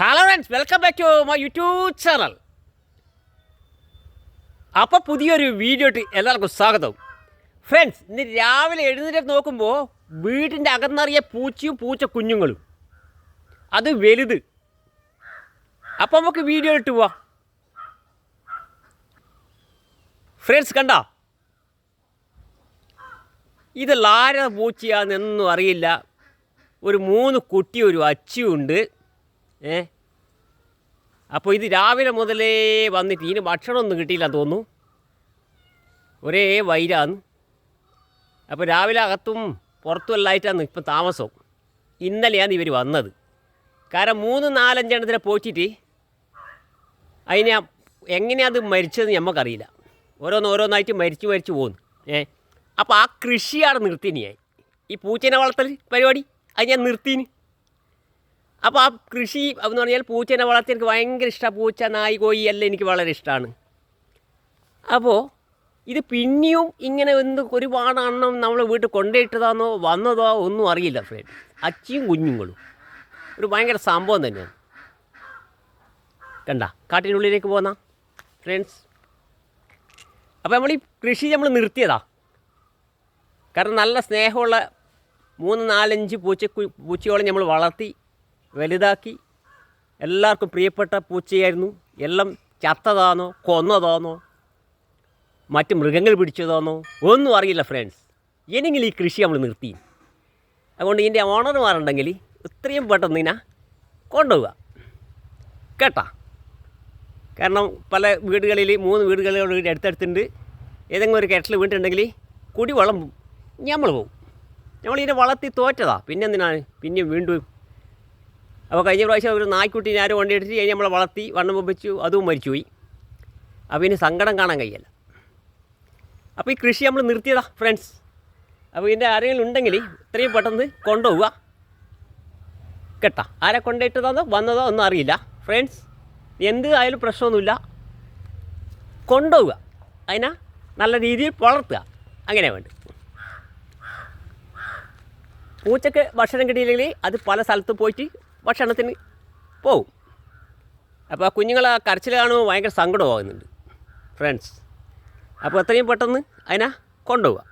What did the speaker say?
Hello friends, welcome back to my YouTube channel. അപ്പോൾ പുതിയൊരു video ഇട്ട് എല്ലാവർക്കും സ്വാഗതം. ഫ്രണ്ട്സ്, ഇന്ന് രാവിലെ എഴുന്നേറ്റ് നോക്കുമ്പോൾ വീടിൻ്റെ അകന്നറിയ പൂച്ചയും പൂച്ച കുഞ്ഞുങ്ങളും, അത് വലുത്. അപ്പം നമുക്ക് വീഡിയോ ഇട്ട് പോവാം. ഫ്രണ്ട്സ്, കണ്ടോ ഇത് ആരാ പൂച്ചയാണെന്നൊന്നും അറിയില്ല. ഒരു 3 കുട്ടി ഒരു അച്ചിയുണ്ട്. അപ്പോൾ ഇത് രാവിലെ മുതലേ വന്നിട്ട് ഇതിന് ഭക്ഷണമൊന്നും കിട്ടിയില്ലെന്ന് തോന്നുന്നു. ഒരേ വൈരാന്ന്. അപ്പോൾ രാവിലെ അകത്തും പുറത്തും എല്ലായിട്ടാണ് ഇപ്പം താമസം. ഇന്നലെയാണ് ഇവർ വന്നത്. കാരണം 3-4 എണ്ണത്തിനെ പോച്ചിട്ട് അതിനെ എങ്ങനെയത് മരിച്ചതെന്ന് നമുക്കറിയില്ല. ഓരോന്നായിട്ട് മരിച്ചു പോകുന്നു. അപ്പോൾ ആ കൃഷിയാണ് നിർത്തിനിയായി. ഈ പൂച്ചേനെ വളർത്തൽ പരിപാടി അത് ഞാൻ നിർത്തിന്. അപ്പോൾ ആ കൃഷി എന്ന് പറഞ്ഞാൽ പൂച്ചേനെ വളർത്തി എനിക്ക് ഭയങ്കര ഇഷ്ടമാണ്. പൂച്ച, നായി, കോഴി എല്ലാം എനിക്ക് വളരെ ഇഷ്ടമാണ്. അപ്പോൾ ഇത് പിന്നെയും ഇങ്ങനെ ഒരുപാട് എണ്ണം നമ്മൾ വീട്ടിൽ കൊണ്ടുപോയിട്ടതാണോ വന്നതോ ഒന്നും അറിയില്ല ഫ്രണ്ട്. അച്ചിയും കുഞ്ഞുങ്ങളും ഒരു ഭയങ്കര സംഭവം തന്നെയാണ്. കണ്ട കാട്ടിനുള്ളിലേക്ക് പോന്നാ ഫ്രണ്ട്സ്. അപ്പോൾ നമ്മൾ ഈ കൃഷി നമ്മൾ നിർത്തിയതാ. കാരണം നല്ല സ്നേഹമുള്ള 3-4-5 പൂച്ചയോളം നമ്മൾ വളർത്തി വലുതാക്കി. എല്ലാവർക്കും പ്രിയപ്പെട്ട പൂച്ചയായിരുന്നു. എല്ലാം ചത്തതാണോ കൊന്നതാണോ മറ്റ് മൃഗങ്ങൾ പിടിച്ചതാണോ ഒന്നും അറിയില്ല ഫ്രണ്ട്സ്. എന്നെങ്കിലും ഈ കൃഷി നമ്മൾ നിർത്തി. അതുകൊണ്ട് ഇതിൻ്റെ ഓണർമാരുണ്ടെങ്കിൽ ഇത്രയും പെട്ടെന്ന് ഇതിനെ കൊണ്ടുപോവുക കേട്ടാ. കാരണം പല വീടുകളിൽ 3 വീടുകളിൽ അടുത്തടുത്തുണ്ട്. ഏതെങ്കിലും ഒരു കിണറ്റിൽ വീണിട്ടുണ്ടെങ്കിൽ കുടിവെള്ളം നമ്മൾ പോകും. നമ്മളിതിനെ വളർത്തി തോറ്റതാ. പിന്നെ എന്തിനാണ് പിന്നെയും വീണ്ടും. അപ്പോൾ കഴിഞ്ഞ പ്രാവശ്യം ഒരു നായ്ക്കുട്ടീനെ ആരും കൊണ്ടിട്ടിട്ട് കഴിഞ്ഞ് നമ്മളെ വളർത്തി വണ്ണം വെപ്പിച്ചു, അതും മരിച്ചുപോയി. അപ്പോൾ ഇനി സങ്കടം കാണാൻ കഴിയില്ല. അപ്പോൾ ഈ കൃഷി നമ്മൾ നിർത്തിയതാ ഫ്രണ്ട്സ്. അപ്പോൾ ഇതിൻ്റെ ആരെങ്കിലും ഉണ്ടെങ്കിൽ ഇത്രയും പെട്ടെന്ന് കൊണ്ടുപോവുക കേട്ടാ. ആരെ കൊണ്ടുപോയിട്ടതാണോ വന്നതോ ഒന്നും അറിയില്ല ഫ്രണ്ട്സ്. എന്ത് ആയാലും പ്രശ്നമൊന്നുമില്ല, കൊണ്ടുപോവുക. അതിനെ നല്ല രീതിയിൽ വളർത്തുക. അങ്ങനെ വേണ്ട. പൂച്ചക്ക് ഭക്ഷണം കിട്ടിയില്ലെങ്കിൽ അത് പല സ്ഥലത്ത് പോയിട്ട് ഭക്ഷണത്തിന് പോവും. അപ്പോൾ ആ കുഞ്ഞുങ്ങളെ കരച്ചിൽ കാണുമ്പോൾ ഭയങ്കര സങ്കടമാകുന്നുണ്ട് ഫ്രണ്ട്സ്. അപ്പോൾ എത്രയും പെട്ടെന്ന് അതിനെ കൊണ്ടുപോവുക.